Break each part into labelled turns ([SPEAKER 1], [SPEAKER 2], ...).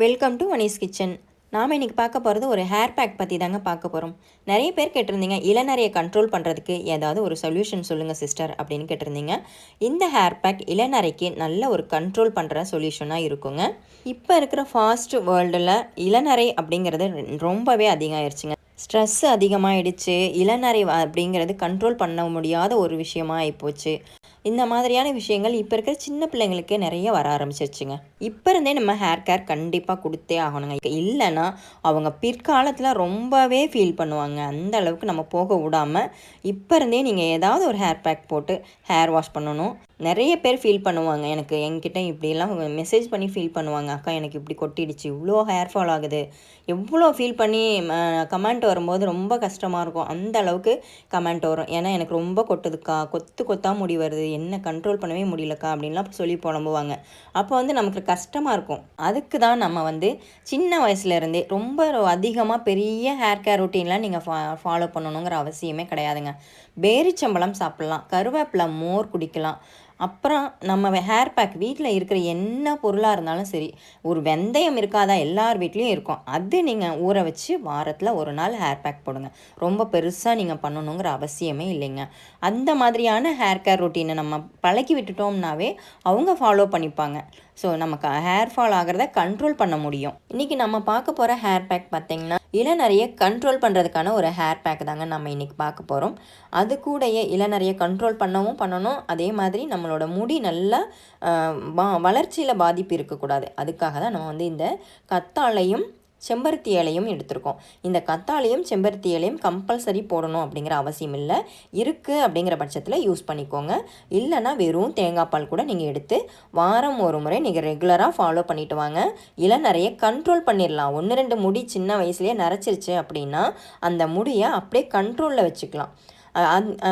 [SPEAKER 1] Welcome to Mani's kitchen. நாம் இன்றைக்கி பார்க்க போகிறது ஒரு ஹேர் பேக் பற்றி தாங்க பார்க்க போகிறோம். நிறைய பேர் கேட்டிருந்தீங்க, இளநரையை கண்ட்ரோல் பண்ணுறதுக்கு ஏதாவது ஒரு சொல்யூஷன் சொல்லுங்கள் சிஸ்டர் அப்படின்னு கேட்டிருந்தீங்க. இந்த ஹேர் பேக் இளநரைக்கு நல்ல ஒரு கண்ட்ரோல் பண்ணுற சொல்யூஷனாக இருக்குங்க. இப்போ இருக்கிற ஃபாஸ்ட் வேர்ல்டில் இளநரை அப்படிங்கிறது ரொம்பவே அதிகம் ஆயிடுச்சுங்க. ஸ்ட்ரெஸ் அதிகமாகிடுச்சு. இளநரை அப்படிங்கிறது கண்ட்ரோல் பண்ண முடியாத ஒரு விஷயமாக ஆகிப்போச்சு. இந்த மாதிரியான விஷயங்கள் இப்போ இருக்கிற சின்ன பிள்ளைங்களுக்கு நிறைய வர ஆரம்பிச்சிருச்சுங்க. இப்போ இருந்தே நம்ம ஹேர் கேர் கண்டிப்பாக கொடுத்தே ஆகணுங்க. இல்லைன்னா அவங்க பிற்காலத்தில் ரொம்பவே ஃபீல் பண்ணுவாங்க. அந்த அளவுக்கு நம்ம போக விடாமல் இப்போ இருந்தே நீங்கள் ஏதாவது ஒரு ஹேர் பேக் போட்டு ஹேர் வாஷ் பண்ணணும். நிறைய பேர் ஃபீல் பண்ணுவாங்க, எனக்கு என்கிட்ட இப்படிலாம் மெசேஜ் பண்ணி ஃபீல் பண்ணுவாங்க, அக்கா எனக்கு இப்படி கொட்டிடுச்சு, இவ்வளோ ஹேர் ஃபால் ஆகுது, எவ்வளோ ஃபீல் பண்ணி கமெண்ட் வரும்போது ரொம்ப கஷ்டமாக இருக்கும். அந்த அளவுக்கு கமெண்ட் வரும். ஏன்னா எனக்கு ரொம்ப கொட்டுதுக்கா, கொத்தாக முடி வருது, என்ன கண்ட்ரோல் பண்ணவே முடியலக்கா அப்படின்லாம் சொல்லி புலம்புவாங்க. அப்போ நமக்கு கஷ்டமாக இருக்கும். அதுக்கு தான் நம்ம சின்ன வயசுலேருந்தே ரொம்ப அதிகமாக பெரிய ஹேர் கேர் ரொட்டீன்லாம் நீங்கள் ஃபாலோ பண்ணணுங்கிற அவசியமே கிடையாதுங்க. பேரிச்சம்பழம் சாப்பிட்லாம், கருவேப்பிலை மோர் குடிக்கலாம். அப்புறம் நம்ம ஹேர் பேக் வீட்டில் இருக்கிற என்ன பொருளாக இருந்தாலும் சரி, ஒரு வெந்தயம் இருக்காதா, எல்லார் வீட்லேயும் இருக்கும். அது நீங்கள் ஊற வச்சு வாரத்தில் ஒரு நாள் ஹேர் பேக் போடுங்க. ரொம்ப பெருசாக நீங்கள் பண்ணணுங்கிற அவசியமே இல்லைங்க. அந்த மாதிரியான ஹேர் கேர் ரொட்டீனை நம்ம பழக்கி விட்டுட்டோம்னாவே அவங்க ஃபாலோ பண்ணிப்பாங்க. ஸோ நமக்கு ஹேர் ஃபால் ஆகிறத கண்ட்ரோல் பண்ண முடியும். இன்றைக்கி நம்ம பார்க்க போகிற ஹேர் பேக் பார்த்திங்கன்னா இளநரையை கண்ட்ரோல் பண்ணுறதுக்கான ஒரு ஹேர் பேக் தாங்க நம்ம இன்றைக்கி பார்க்க போகிறோம். அது கூடயே இளநரையை கண்ட்ரோல் பண்ணணும். அதே மாதிரி நம்மளோட முடி நல்லா வளர்ச்சியில் பாதிப்பு இருக்கக்கூடாது. அதுக்காக தான் நம்ம இந்த கத்தாழையும் செம்பருத்தி இலையும் எடுத்திருக்கோம். இந்த கத்தாழையும் செம்பருத்தி இலையும் கம்பல்சரி போடணும் அப்படிங்கிற அவசியம் இல்லை. இருக்குது அப்படிங்கிற பட்சத்தில் யூஸ் பண்ணிக்கோங்க. இல்லைனா வெறும் தேங்காய் பால் கூட நீங்கள் எடுத்து வாரம் ஒரு முறை நீங்கள் ரெகுலராக ஃபாலோ பண்ணிட்டு வாங்க. இளநரையை கண்ட்ரோல் பண்ணிடலாம். 1-2 முடி சின்ன வயசுலேயே நரைச்சிருச்சு அப்படின்னா அந்த முடியை அப்படியே கண்ட்ரோலில் வச்சுக்கலாம்.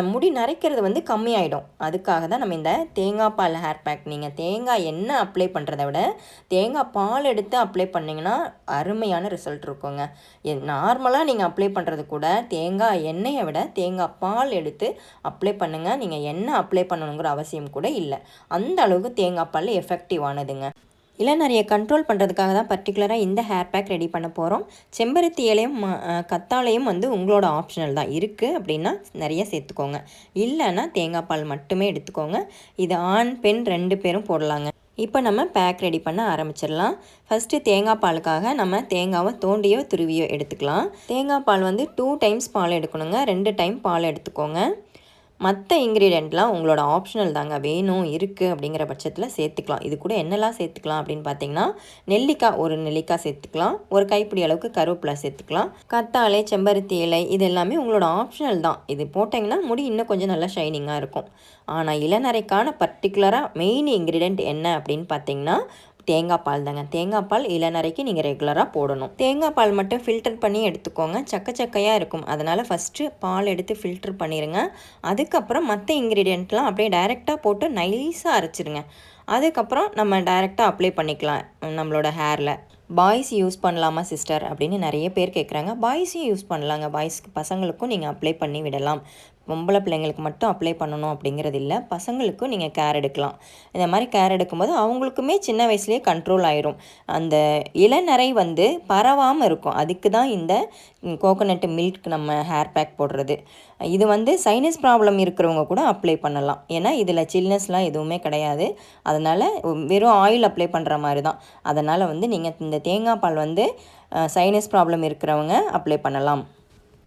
[SPEAKER 1] முடி நரைக்கிறது கம்மியாயிடும். அதுக்காக தான் நம்ம இந்த தேங்காய் பால் ஹேர் பேக், நீங்கள் தேங்காய் எண்ணெய் அப்ளை பண்ணுறத விட தேங்காய் பால் எடுத்து அப்ளை பண்ணிங்கன்னா அருமையான ரிசல்ட் இருக்குங்க. நார்மலாக நீங்கள் அப்ளை பண்ணுறது கூட தேங்காய் எண்ணெயை விட தேங்காய் பால் எடுத்து அப்ளை பண்ணுங்கள். நீங்கள் எண்ணெய் அப்ளை பண்ணணுங்கிற அவசியம் கூட இல்லை. அந்த அளவுக்கு தேங்காய் பால் எஃபெக்டிவானதுங்க. இளநரையை கண்ட்ரோல் பண்ணுறதுக்காக தான் பர்டிகுலராக இந்த ஹேர் பேக் ரெடி பண்ண போகிறோம். செம்பருத்தி இலையும் கத்தாழையும் உங்களோட ஆப்ஷனல் தான். இருக்குது அப்படின்னா நிறைய சேர்த்துக்கோங்க. இல்லைன்னா தேங்காய் பால் மட்டுமே எடுத்துக்கோங்க. இது ஆண் பெண் 2 பேரும் போடலாங்க. இப்போ நம்ம பேக் ரெடி பண்ண ஆரம்பிச்சிடலாம். ஃபஸ்ட்டு தேங்காய் பாலுக்காக நம்ம தேங்காவை தோண்டியோ துருவியோ எடுத்துக்கலாம். தேங்காய் பால் 2 டைம்ஸ் பால் எடுக்கணுங்க. 2 டைம் பால் எடுத்துக்கோங்க. மற்ற இன்க்ரீடியண்ட்லாம் உங்களோட ஆப்ஷனல் தாங்க. வேணும் இருக்குது அப்படிங்கிற பட்சத்தில் சேர்த்துக்கலாம். இது கூட என்னெல்லாம் சேர்த்துக்கலாம் அப்படின்னு பார்த்தீங்கன்னா, நெல்லிக்காய், ஒரு நெல்லிக்காய் சேர்த்துக்கலாம். ஒரு கைப்பிடி அளவுக்கு கருவேப்பிலை சேர்த்துக்கலாம். கத்தாழை, செம்பருத்தி இலை, இது எல்லாமே உங்களோட ஆப்ஷனல் தான். இது போட்டிங்கன்னா முடி இன்னும் கொஞ்சம் நல்லா ஷைனிங்காக இருக்கும். ஆனால் இளநரைக்கான பர்டிகுலராக மெயின் இன்க்ரீடியண்ட் என்ன அப்படின்னு பார்த்தீங்கன்னா தேங்காய் பால் தாங்க. தேங்காய் பால் இளநரைக்கு நீங்கள் ரெகுலராக போடணும். தேங்காய் பால் மட்டும் ஃபில்டர் பண்ணி எடுத்துக்கோங்க. சக்கையாக இருக்கும். அதனால் ஃபஸ்ட்டு பால் எடுத்து ஃபில்டர் பண்ணிடுங்க. அதுக்கப்புறம் மற்ற இன்க்ரீடியண்ட்லாம் அப்படியே டைரெக்டாக போட்டு நைஸாக அரைச்சிடுங்க. அதுக்கப்புறம் நம்ம டைரெக்டாக அப்ளை பண்ணிக்கலாம் நம்மளோட ஹேரில். பாய்ஸ் யூஸ் பண்ணலாமா சிஸ்டர் அப்படின்னு நிறைய பேர் கேட்குறாங்க. பாய்ஸையும் யூஸ் பண்ணலாங்க. பசங்களுக்கும் நீங்கள் அப்ளை பண்ணி விடலாம். பொம்பளை பிள்ளைங்களுக்கு மட்டும் அப்ளை பண்ணணும் அப்படிங்கிறது இல்லை. பசங்களுக்கும் நீங்கள் கேர் எடுக்கலாம். இந்த மாதிரி கேர் எடுக்கும்போது அவங்களுக்குமே சின்ன வயசுலேயே கண்ட்ரோல் ஆயிரும். அந்த இளநரை பரவாமல் இருக்கும். அதுக்கு தான் இந்த கோகோனட் மில்க் நம்ம ஹேர் பேக் போடுறது. இது சைனஸ் ப்ராப்ளம் இருக்கிறவங்க கூட அப்ளை பண்ணலாம். ஏன்னா இதில் சில்னஸ்லாம் எதுவுமே கிடையாது. அதனால் வெறும் ஆயில் அப்ளை பண்ணுற மாதிரி தான். அதனால் நீங்கள் இந்த தேங்காய் பால் சைனஸ் ப்ராப்ளம் இருக்கிறவங்க அப்ளை பண்ணலாம்.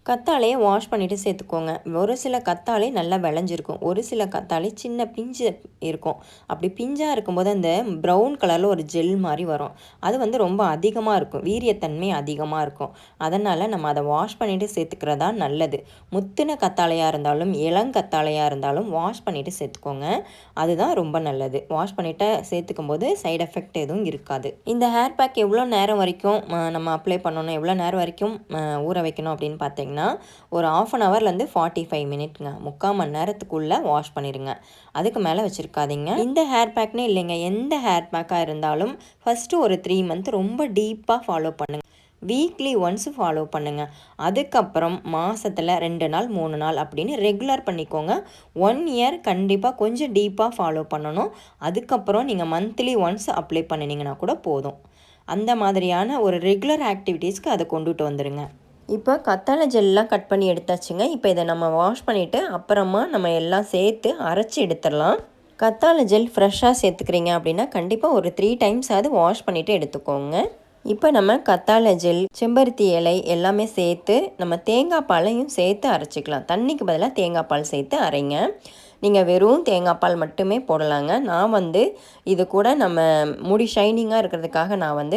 [SPEAKER 1] கத்தாழையை வாஷ் பண்ணிவிட்டு சேர்த்துக்கோங்க. ஒரு சில கத்தாழை நல்லா விளைஞ்சிருக்கும். ஒரு சில கத்தாழை சின்ன பிஞ்சு இருக்கும். அப்படி பிஞ்சாக இருக்கும்போது அந்த ப்ரௌன் கலரில் ஒரு ஜெல் மாதிரி வரும். அது ரொம்ப அதிகமாக இருக்கும். வீரியத்தன்மை அதிகமாக இருக்கும். அதனால் நம்ம அதை வாஷ் பண்ணிவிட்டு சேர்த்துக்கிறதா நல்லது. முத்தின கத்தாழையாக இருந்தாலும் இளங்கத்தாழையாக இருந்தாலும் வாஷ் பண்ணிவிட்டு சேர்த்துக்கோங்க. அதுதான் ரொம்ப நல்லது. வாஷ் பண்ணிவிட்டு சேர்த்துக்கும் போது சைடு எஃபெக்ட் எதுவும் இருக்காது. இந்த ஹேர் பேக் எவ்வளோ நேரம் வரைக்கும் நம்ம அப்ளை பண்ணணும், எவ்வளோ நேரம் வரைக்கும் ஊற வைக்கணும் அப்படின்னு பார்த்தீங்கன்னா, ஒரு 1/2 ஹவர்லேருந்து 45 மினிட்ங்க. 3/4 மணி நேரத்துக்குள்ளே வாஷ் பண்ணிடுங்க. அதுக்கு மேலே வச்சுருக்காதீங்க. இந்த ஹேர் பேக்னே இல்லைங்க, எந்த ஹேர் பேக்காக இருந்தாலும் ஃபஸ்ட்டு ஒரு 3 மந்த் ரொம்ப டீப்பாக ஃபாலோ பண்ணுங்கள். வீக்லி ஒன்ஸ் ஃபாலோ பண்ணுங்கள். அதுக்கப்புறம் மாதத்தில் 2 நாள் 3 நாள் அப்படின்னு ரெகுலர் பண்ணிக்கோங்க. 1 இயர் கண்டிப்பாக கொஞ்சம் டீப்பாக ஃபாலோ பண்ணணும். அதுக்கப்புறம் நீங்கள் மந்த்லி ஒன்ஸ் அப்ளை பண்ணினீங்கன்னா கூட போதும். அந்த மாதிரியான ஒரு ரெகுலர் ஆக்டிவிட்டீஸ்க்கு அதை கொண்டுட்டு வந்துடுங்க. இப்போ கத்தாழை ஜெல்லாம் கட் பண்ணி எடுத்தாச்சுங்க. இப்போ இதை நம்ம வாஷ் பண்ணிவிட்டு அப்புறமா நம்ம எல்லாம் சேர்த்து அரைச்சி எடுத்துடலாம். கத்தாழை ஜெல் ஃப்ரெஷ்ஷாக சேர்த்துக்கிறீங்க அப்படின்னா கண்டிப்பாக ஒரு 3 டைம்ஸாவது வாஷ் பண்ணிவிட்டு எடுத்துக்கோங்க. இப்போ நம்ம கத்தாழை ஜெல், செம்பருத்தி இலை எல்லாமே சேர்த்து நம்ம தேங்காய் பாலையும் சேர்த்து அரைச்சிக்கலாம். தண்ணிக்கு பதிலாக தேங்காய் பால் சேர்த்து அரைங்க. நீங்கள் வெறும் தேங்காய் பால் மட்டுமே போடலாங்க. நான் இது கூட நம்ம முடி ஷைனிங்காக இருக்கிறதுக்காக நான்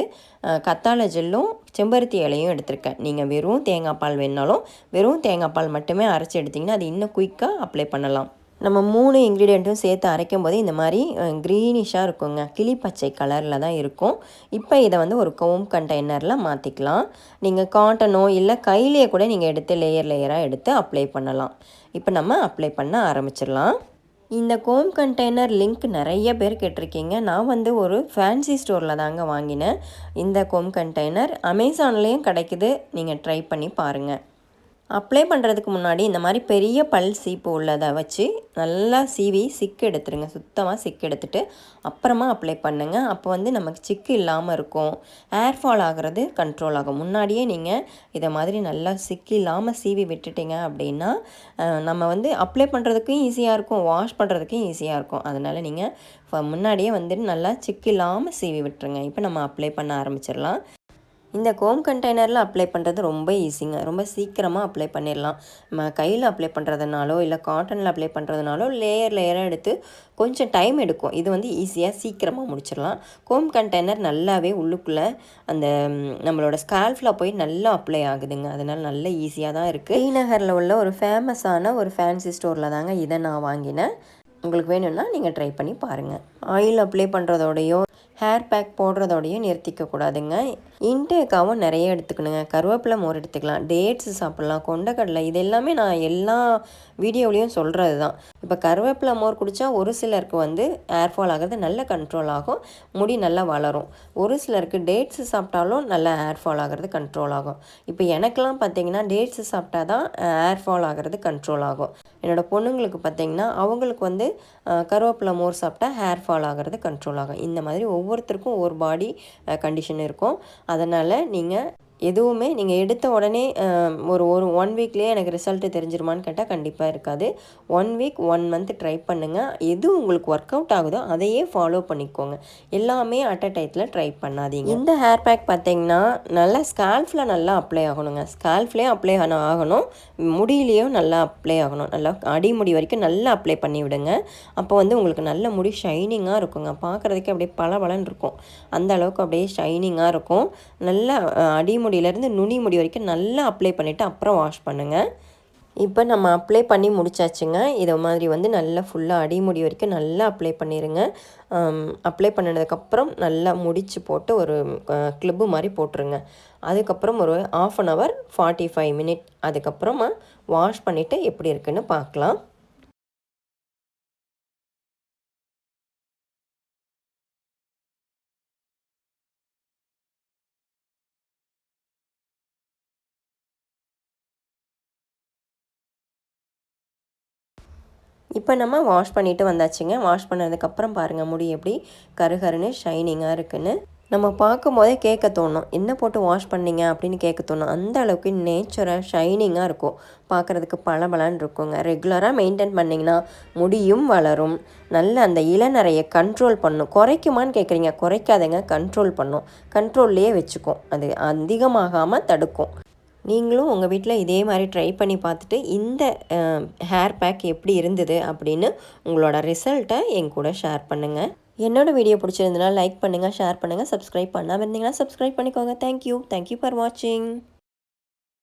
[SPEAKER 1] கத்தாழை ஜெல்லும் செம்பருத்தி இலையும் எடுத்திருக்கேன். நீங்கள் வெறும் தேங்காய் பால் வேணுனாலும் வெறும் தேங்காய் பால் மட்டுமே அரைச்சி எடுத்திங்கன்னா அது இன்னும் குயிக்காக அப்ளை பண்ணலாம். நம்ம 3 இன்க்ரீடியண்ட்டும் சேர்த்து அரைக்கும் போது இந்த மாதிரி க்ரீனிஷாக இருக்குங்க. கிளி பச்சை கலரில் தான் இருக்கும். இப்போ இதை ஒரு கோம் கண்டெய்னரில் மாற்றிக்கலாம். நீங்கள் காட்டனோ இல்லை கையிலேயே கூட நீங்கள் எடுத்து லேயராக எடுத்து அப்ளை பண்ணலாம். இப்போ நம்ம அப்ளை பண்ண ஆரம்பிச்சிடலாம். இந்த கோம் கண்டெய்னர் லிங்க் நிறைய பேர் கேட்டிருக்கீங்க. நான் ஒரு ஃபேன்சி ஸ்டோரில் தாங்க வாங்கினேன். இந்த கோம் கண்டெய்னர் அமேசான்லேயும் கிடைக்குது. நீங்கள் ட்ரை பண்ணி பாருங்கள். அப்ளை பண்ணுறதுக்கு முன்னாடி இந்த மாதிரி பெரிய பல் சீப்பு உள்ளதை வச்சு நல்லா சீவி சிக்கு எடுத்துருங்க. சுத்தமாக சிக்கு எடுத்துகிட்டு அப்புறமா அப்ளை பண்ணுங்கள். அப்போ நமக்கு சிக்கு இல்லாமல் இருக்கும். ஹேர் ஃபால் ஆகிறது கண்ட்ரோல் ஆகும். முன்னாடியே நீங்கள் இதை மாதிரி நல்லா சிக்கு இல்லாமல் சீவி விட்டுட்டிங்க அப்படின்னா நம்ம அப்ளை பண்ணுறதுக்கும் ஈஸியாக இருக்கும், வாஷ் பண்ணுறதுக்கும் ஈஸியாக இருக்கும். அதனால் நீங்கள் முன்னாடியே நல்லா சிக்கு இல்லாமல் சீவி விட்டுருங்க. இப்போ நம்ம அப்ளை பண்ண ஆரம்பிச்சிடலாம். இந்த கோம் கண்டெய்னரில் அப்ளை பண்ணுறது ரொம்ப ஈஸிங்க. ரொம்ப சீக்கிரமாக அப்ளை பண்ணிடலாம். நம்ம கையில் அப்ளை பண்ணுறதுனாலோ இல்லை காட்டனில் அப்ளை பண்ணுறதுனாலோ லேயராக எடுத்து கொஞ்சம் டைம் எடுக்கும். இது ஈஸியாக சீக்கிரமாக முடிச்சிடலாம். கோம் கண்டெய்னர் நல்லாவே உள்ளுக்குள்ளே அந்த நம்மளோட ஸ்கால்ஃபில் போய் நல்லா அப்ளை ஆகுதுங்க. அதனால் நல்ல ஈஸியாக தான் இருக்குது. ஸ்ரீநகரில் உள்ள ஒரு ஃபேமஸான ஒரு ஃபேன்சி ஸ்டோரில் தாங்க இதை நான் வாங்கினேன். உங்களுக்கு வேணும்னா நீங்கள் ட்ரை பண்ணி பாருங்கள். ஆயில் அப்ளை பண்ணுறதோடையோ ஹேர் பேக் போடுறதோடையும் நிறுத்திக்கக்கூடாதுங்க. இன்டேக்காகவும் நிறைய எடுத்துக்கணுங்க. கருவேப்பிலை மோர் எடுத்துக்கலாம், டேட்ஸ் சாப்பிட்லாம், கொண்டக்கடலை, இது எல்லாமே நான் எல்லா வீடியோவிலையும் சொல்கிறது தான். இப்போ கருவேப்பிலை மோர் குடித்தா ஒரு சிலருக்கு ஹேர் ஃபால் ஆகிறது நல்ல கண்ட்ரோல் ஆகும், முடி நல்லா வளரும். ஒரு சிலருக்கு டேட்ஸ் சாப்பிட்டாலும் நல்லா ஹேர் ஃபால் ஆகிறது கண்ட்ரோல் ஆகும். இப்போ எனக்கெலாம் பார்த்திங்கன்னா டேட்ஸ் சாப்பிட்டா தான் ஹேர் ஃபால் ஆகிறது கண்ட்ரோல் ஆகும். என்னோடய பொண்ணுங்களுக்கு பார்த்திங்கன்னா அவங்களுக்கு கருவேப்பிலை மோர் சாப்பிட்டா ஹேர் ஃபால் ஆகிறது கண்ட்ரோல் ஆகும். இந்த மாதிரி ஒவ்வொருத்தருக்கும் ஒரு பாடி கண்டிஷன் இருக்கும். அதனால் நீங்கள் எதுவுமே நீங்கள் எடுத்த உடனே ஒரு 1 வீக்லேயே எனக்கு ரிசல்ட்டு தெரிஞ்சிருமான்னு கேட்டால் கண்டிப்பாக இருக்காது. 1 வீக் 1 மந்த் ட்ரை பண்ணுங்கள். எது உங்களுக்கு ஒர்க் அவுட் ஆகுதோ அதையே ஃபாலோ பண்ணிக்கோங்க. எல்லாமே அட் அ டைத்தில் ட்ரை பண்ணாதீங்க. இந்த ஹேர் பேக் பார்த்திங்கன்னா நல்லா ஸ்கால்ஃபில் நல்லா அப்ளை ஆகணுங்க. ஸ்கால்ஃப்லேயும் அப்ளை ஆகணும், முடியிலையும் நல்லா அப்ளை ஆகணும். நல்லா அடிமுடி வரைக்கும் நல்லா அப்ளை பண்ணி விடுங்க. அப்போ உங்களுக்கு நல்ல முடி ஷைனிங்காக இருக்குங்க. பார்க்குறதுக்கே அப்படியே பளபளன்னு இருக்கும். அந்த அளவுக்கு அப்படியே ஷைனிங்காக இருக்கும். நல்லா முடியிலேருந்து நுனி முடி வரைக்கும் நல்லா அப்ளை பண்ணிவிட்டு அப்புறம் வாஷ் பண்ணுங்கள். இப்போ நம்ம அப்ளை பண்ணி முடிச்சாச்சுங்க. இதை மாதிரி நல்லா ஃபுல்லாக அடிமுடி வரைக்கும் நல்லா அப்ளை பண்ணிடுங்க. அப்ளை பண்ணினதுக்கப்புறம் நல்லா முடிச்சு போட்டு ஒரு கிளிப்பு மாதிரி போட்டுருங்க. அதுக்கப்புறம் ஒரு 1/2 hour 45 minutes அதுக்கப்புறமா வாஷ் பண்ணிவிட்டு எப்படி இருக்குன்னு பார்க்கலாம். இப்போ நம்ம வாஷ் பண்ணிவிட்டு வந்தாச்சுங்க. வாஷ் பண்ணதுக்கப்புறம் பாருங்கள் முடி எப்படி கருகருன்னு ஷைனிங்காக இருக்குன்னு. நம்ம பார்க்கும்போதே கேட்க தோணும், என்ன போட்டு வாஷ் பண்ணிங்க அப்படின்னு கேட்க தோணும். அந்த அளவுக்கு நேச்சுராக ஷைனிங்காக இருக்கும். பார்க்குறதுக்கு பளபளன்னு இருக்குங்க. ரெகுலராக மெயின்டைன் பண்ணிங்கன்னா முடியும் வளரும். நல்ல அந்த இளநரையை கண்ட்ரோல் பண்ணும். குறைக்குமான்னு கேட்குறீங்க, குறைக்காதங்க, கண்ட்ரோல் பண்ணும். கண்ட்ரோல்லையே வச்சுக்கும். அது அதிகமாகாமல் தடுக்கும். நீங்களும் உங்கள் வீட்டில் இதே மாதிரி ட்ரை பண்ணி பார்த்துட்டு இந்த ஹேர் பேக் எப்படி இருந்தது அப்படின்னு உங்களோட ரிசல்ட்டை என் கூட ஷேர் பண்ணுங்கள். என்னோடய வீடியோ பிடிச்சிருந்ததுனா லைக் பண்ணுங்கள், ஷேர் பண்ணுங்கள். சப்ஸ்கிரைப் பண்ணாமல் இருந்தீங்கன்னா சப்ஸ்கிரைப் பண்ணிக்கோங்க. தேங்க்யூ ஃபார் வாட்சிங்.